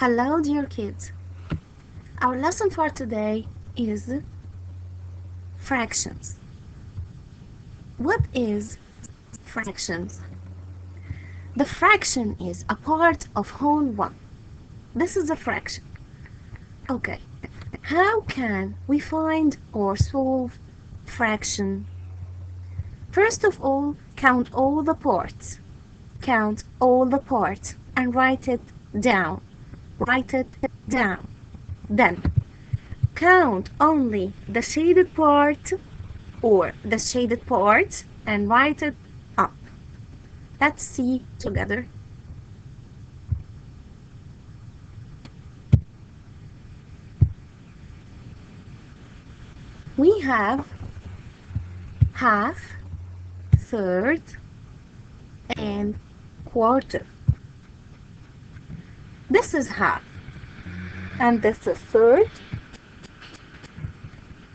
Hello, dear kids. Our lesson for today is fractions. What is fractions? The fraction is a part of whole one. This is a fraction. Okay. How can we find or solve fraction? First of all, count all the parts. Count all the parts and write it down. Write it down. Then count only the shaded part or the shaded part and write it up. Let's see together. We have half, third, and quarter. This is half, and this is third,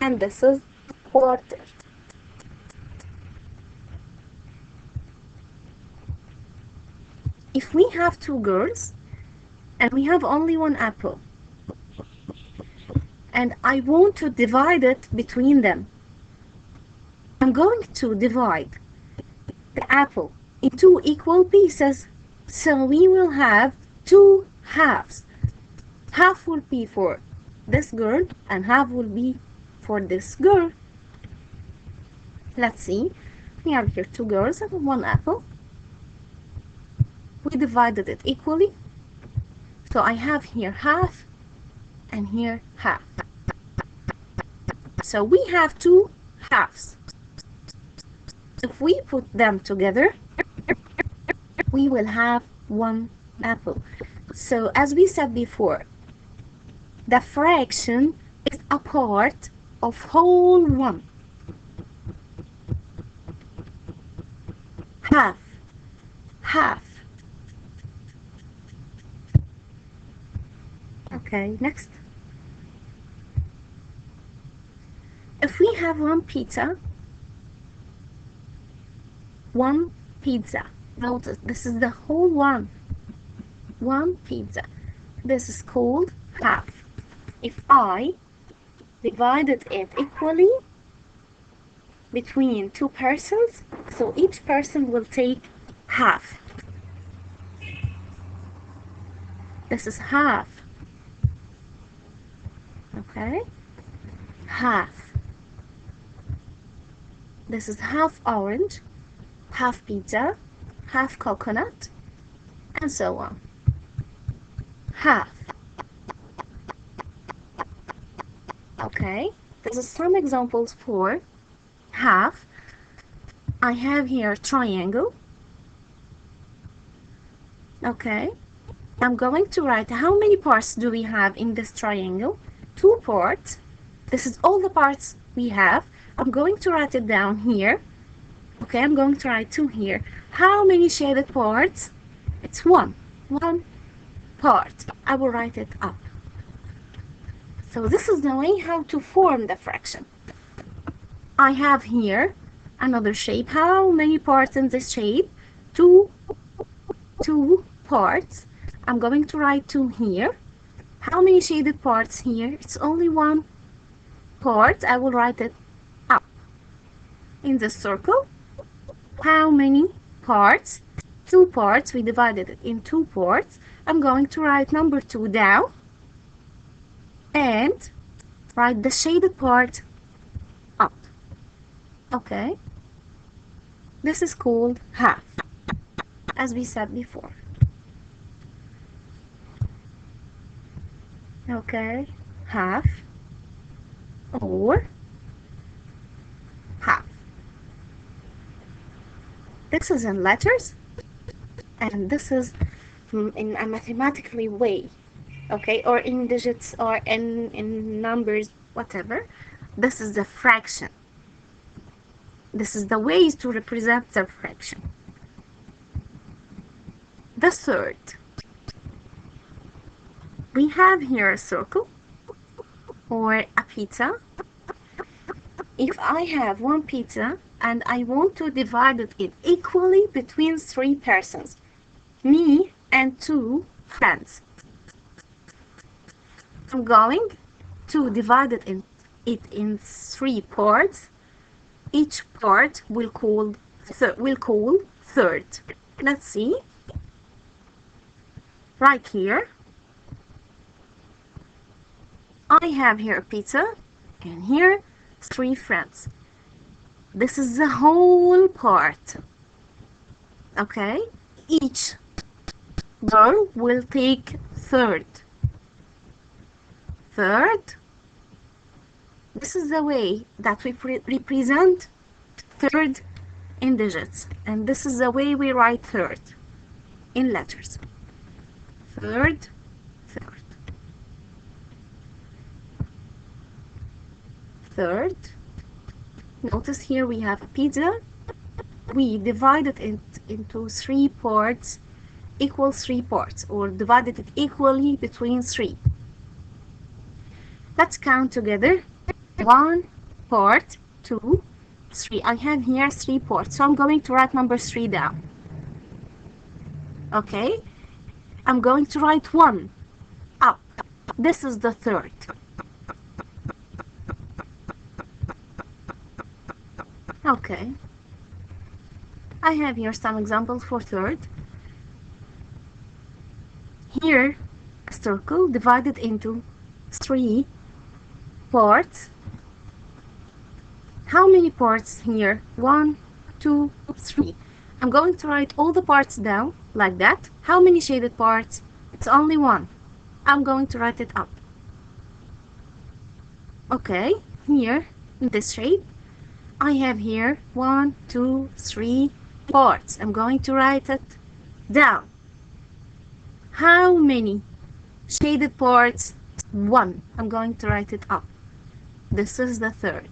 and this is quarter. If we have two girls and we have only one apple and I want to divide it between them, I'm going to divide the apple in two equal pieces, so we will have two halves. Half will be for this girl and half will be for this girl. Let's see. We have here two girls and one apple. We divided it equally. So I have here half and here half. So we have two halves. If we put them together, we will have one apple. So as we said before, the fraction is a part of whole one. Half, half. Okay, next. If we have one pizza, notice this is the whole one pizza. This is called half. If I divided it equally between two persons, so each person will take half. This is half. Okay, half. This is half orange, half pizza, half coconut, and so on. Half. Okay, this is some examples for half. I have here a triangle. Okay, I'm going to write how many parts do we have in this triangle? Two parts. This is all the parts we have. I'm going to write it down here. Okay, I'm going to write two here. How many shaded parts? It's one part. I will write it up. So this is the way how to form the fraction. I have here another shape. How many parts in this shape? Two parts. I'm going to write two here. How many shaded parts here? It's only one part. I will write it up. In this circle, how many parts? Two parts. We divided it in two parts. I'm going to write number 2 down and write the shaded part up. Okay, this is called half, as we said before. Okay, half or half. This is in letters and this is in a mathematically way. Okay, or in digits or in numbers, whatever. This is the fraction. This is the ways to represent the fraction. The third. We have here a circle or a pizza. If I have one pizza and I want to divide it equally between 3 persons, me and 2 friends, I'm going to divide it in three parts. Each part will call third. Let's see. Right here, I have here pizza, and here three friends. This is the whole part. Okay? Each girl will take third. Third. This is the way that we represent third in digits. And this is the way we write third in letters. Third, third. Third. Notice here we have a pizza. We divided it into three parts, equal three parts, or divided it equally between three. Let's count together. 1 part, 2, 3. I have here 3 parts, so I'm going to write number 3 down. Okay? I'm going to write 1 up. This is the third. Okay. I have here some examples for third. Here, a circle divided into 3 parts. How many parts here? 1, 2, 3. I'm going to write all the parts down like that. How many shaded parts? It's only 1. I'm going to write it up. Okay, here in this shape, I have here 1, 2, 3 parts. I'm going to write it down. How many shaded parts? 1. I'm going to write it up. This is the third.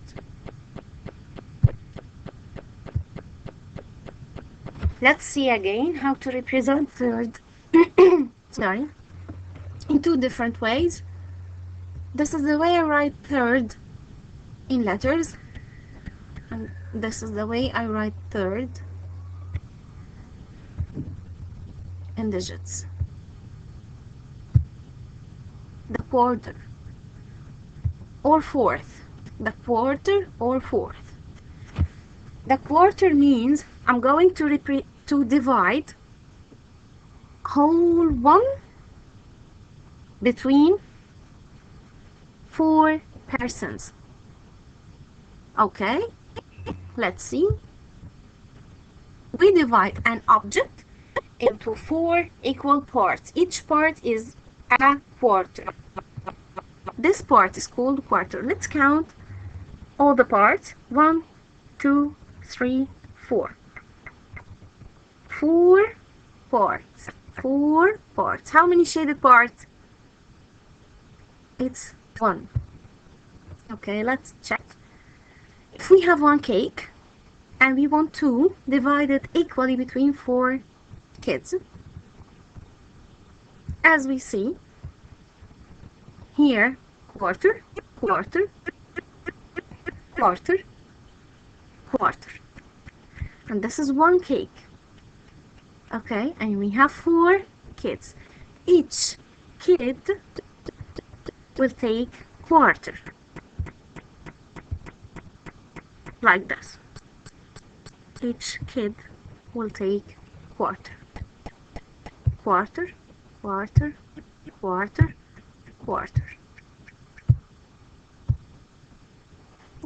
Let's see again how to represent third sorry, in two different ways. This is the way I write third in letters, and this is the way I write third in digits. The quarter or fourth. The quarter or fourth. The quarter means I'm going to divide whole 1 between 4 persons. Okay, let's see. We divide an object into 4 equal parts. Each part is a quarter. This part is called quarter. Let's count all the parts. 1, 2, 3, 4. 4 parts. 4 parts. How many shaded parts? It's 1. Okay, let's check. If we have 1 cake and we want to divide it equally between 4 kids, as we see here, quarter, quarter, quarter, quarter. And this is 1 cake. Okay, and we have 4 kids. Each kid will take quarter. Like this. Each kid will take quarter. Quarter, quarter, quarter, quarter.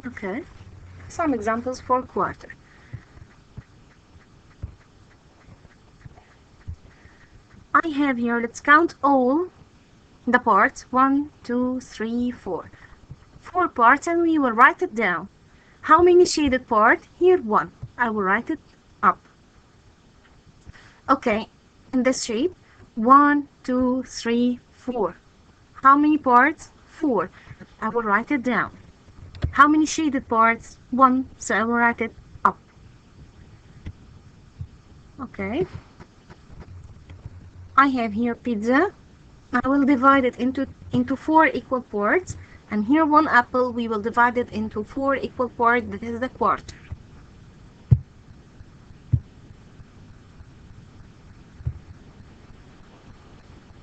Okay, some examples for quarter. I have here, let's count all the parts. 1, 2, 3, 4. 4 parts, and we will write it down. How many shaded parts? Here 1. I will write it up. Okay, in this shape, 1, 2, 3, 4. How many parts? 4. I will write it down. How many shaded parts? 1. So I will write it up. Okay. I have here pizza. I will divide it into 4 equal parts. And here 1 apple, we will divide it into 4 equal parts. That is the quarter.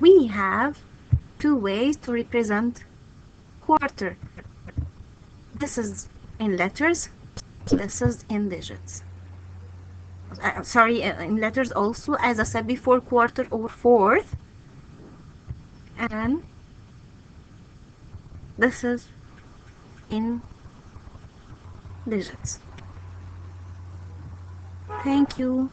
We have two ways to represent quarter. This is in letters, this is in digits. Sorry, in letters also, as I said before, quarter or fourth. And this is in digits. Thank you.